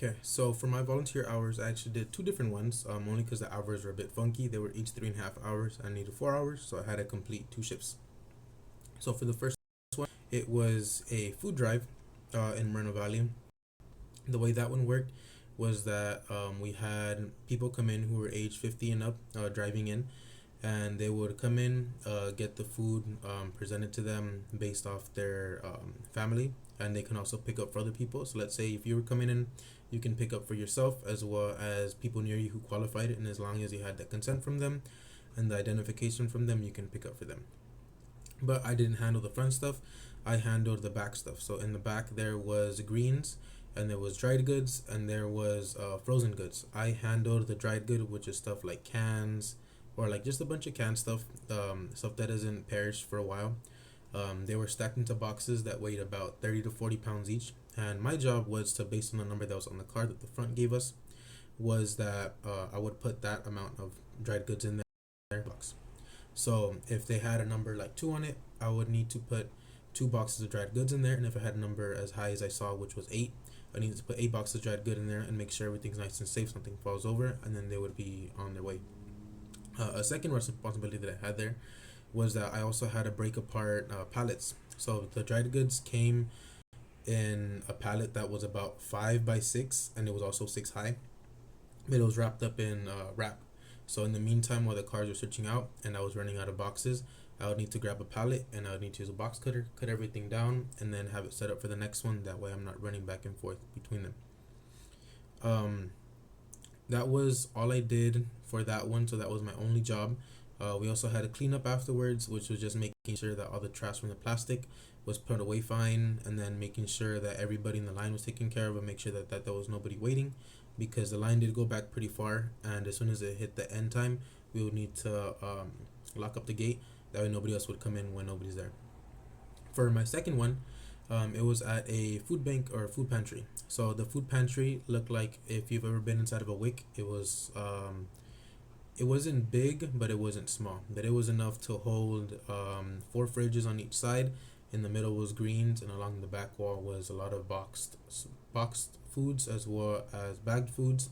Okay, so for my volunteer hours, I actually did two different ones. Only because the hours were a bit funky. They were each 3.5 hours. I needed 4 hours, so I had to complete two shifts. So for the first one, it was a food drive in Moreno Valley. The way that one worked was that we had people come in who were age 50 and up, driving in, and they would come in, get the food presented to them based off their family, and they can also pick up for other people. So let's say if you were coming in, you can pick up for yourself as well as people near you who qualified it, and as long as you had the consent from them and the identification from them, you can pick up for them. But I didn't handle the front stuff. I handled the back stuff. So in the back there was greens, and there was dried goods, and there was frozen goods. I handled the dried good, which is stuff like cans or like just a bunch of canned stuff, stuff that doesn't perish for a while. They were stacked into boxes that weighed about 30 to 40 pounds each. And my job was to, based on the number that was on the card that the front gave us, was that I would put that amount of dried goods in their box. So if they had a number like 2 on it, I would need to put 2 boxes of dried goods in there. And if it had a number as high as I saw, which was 8, I needed to put 8 boxes of dried good in there and make sure everything's nice and safe, something falls over, and then they would be on their way. A second responsibility that I had there was that I also had to break apart pallets. So the dried goods came in a pallet that was about 5 by 6, and it was also 6 high, but it was wrapped up in wrap. So in the meantime, while the cars were switching out and I was running out of boxes, I would need to grab a pallet and I would need to use a box cutter, cut everything down, and then have it set up for the next one. That way I'm not running back and forth between them. That was all I did for that one, so that was my only job. We also had a cleanup afterwards, which was just making sure that all the trash from the plastic was put away fine, and then making sure that everybody in the line was taken care of, and make sure that there was nobody waiting, because the line did go back pretty far, and as soon as it hit the end time, we would need to lock up the gate. That way nobody else would come in when nobody's there. For my second one, it was at a food bank or food pantry. So the food pantry looked like, if you've ever been inside of a WIC, it wasn't big, but it wasn't small. That it was enough to hold 4 fridges on each side. In the middle was greens, and along the back wall was a lot of boxed foods as well as bagged foods,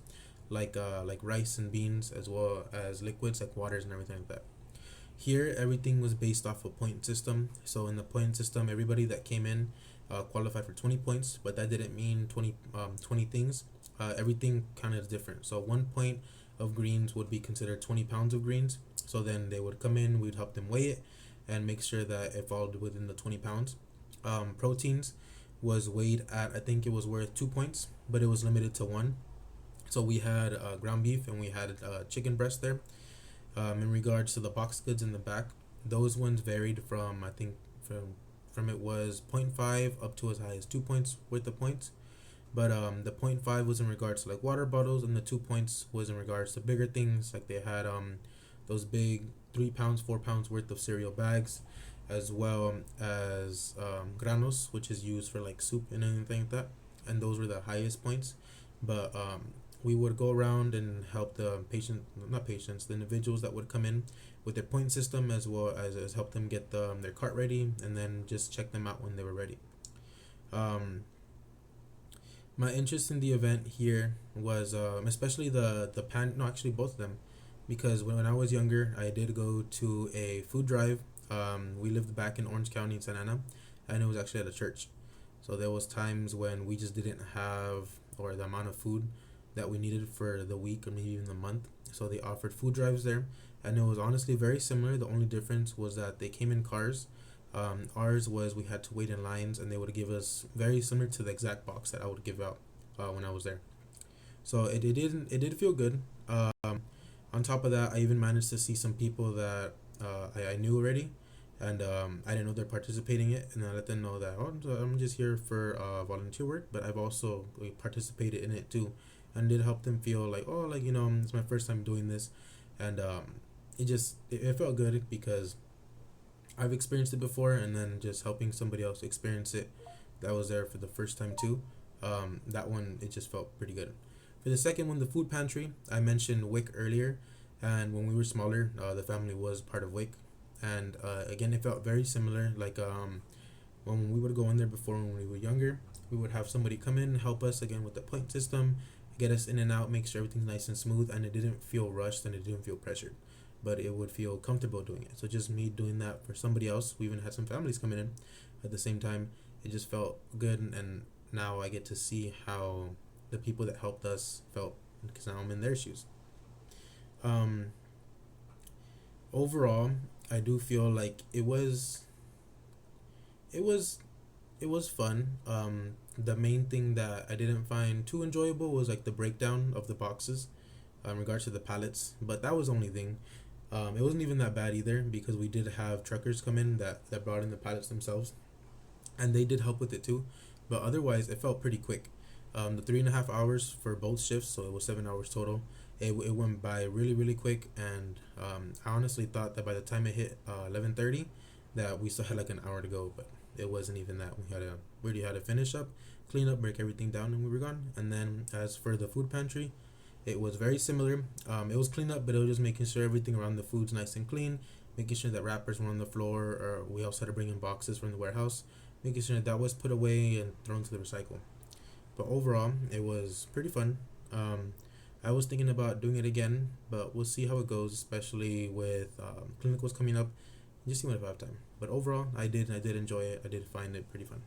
like rice and beans, as well as liquids like waters and everything like that. Here, everything was based off a point system. So in the point system, everybody that came in qualified for 20 points, but that didn't mean 20 things. Everything kind of is different. So 1 point of greens would be considered 20 pounds of greens. So then they would come in, we'd help them weigh it and make sure that it fall within the 20 pounds. Proteins was weighed at, I think it was worth 2 points, but it was limited to 1. So we had ground beef and we had chicken breast there. In regards to the box goods in the back, those ones varied from, I think, from it was 0.5 up to as high as 2 points worth of points. But the 0.5 was in regards to like water bottles, and the 2 points was in regards to bigger things, like they had those big 3 pounds, 4 pounds worth of cereal bags, as well as granos, which is used for like soup and anything like that. And those were the highest points. But we would go around and help the the individuals that would come in with their point system, as well as help them get their cart ready, and then just check them out when they were ready. My interest in the event here was especially the pan, no, actually both of them, because when I was younger, I did go to a food drive. We lived back in Orange County in Santa Ana, and it was actually at a church. So there was times when we just didn't have, or the amount of food that we needed for the week or maybe even the month. So they offered food drives there, and it was honestly very similar. The only difference was that they came in cars. Ours was, we had to wait in lines, and they would give us very similar to the exact box that I would give out when I was there. So it did feel good. On top of that, I even managed to see some people that I knew already, and I didn't know they're participating in it, and I let them know that, oh, I'm just here for volunteer work, but I've also participated in it too, and did help them feel like, oh, like, it's my first time doing this, and it felt good because I've experienced it before, and then just helping somebody else experience it that was there for the first time too. That one, it just felt pretty good. For the second one, the food pantry, I mentioned WIC earlier, and when we were smaller, the family was part of WIC, and again, it felt very similar. Like when we would go in there before when we were younger, We would have somebody come in, help us again with the point system, get us in and out, make sure everything's nice and smooth, and it didn't feel rushed and it didn't feel pressured, but it would feel comfortable doing it. So just me doing that for somebody else. We even had some families coming in at the same time. It just felt good, and now I get to see how the people that helped us felt because now I'm in their shoes. Um, Overall, I do feel like it was it was fun. The main thing that I didn't find too enjoyable was like the breakdown of the boxes, in regards to the pallets. But that was the only thing. It wasn't even that bad either because we did have truckers come in that brought in the pallets themselves, and they did help with it too. But otherwise, it felt pretty quick. The 3.5 hours for both shifts, so it was 7 hours total. It went by really really quick, and I honestly thought that by the time it hit 11:30, that we still had like an hour to go, but it wasn't even that. We already had to finish up, clean up, break everything down, and we were gone. And then as for the food pantry, it was very similar. It was clean up, but it was just making sure everything around the food's nice and clean, making sure that wrappers were on the floor, or we also had to bring in boxes from the warehouse, making sure that was put away and thrown to the recycle. But overall, it was pretty fun. Um, I was thinking about doing it again, but we'll see how it goes, especially with clinicals coming up. Just see when I have time. But overall, I did enjoy it. I did find it pretty fun.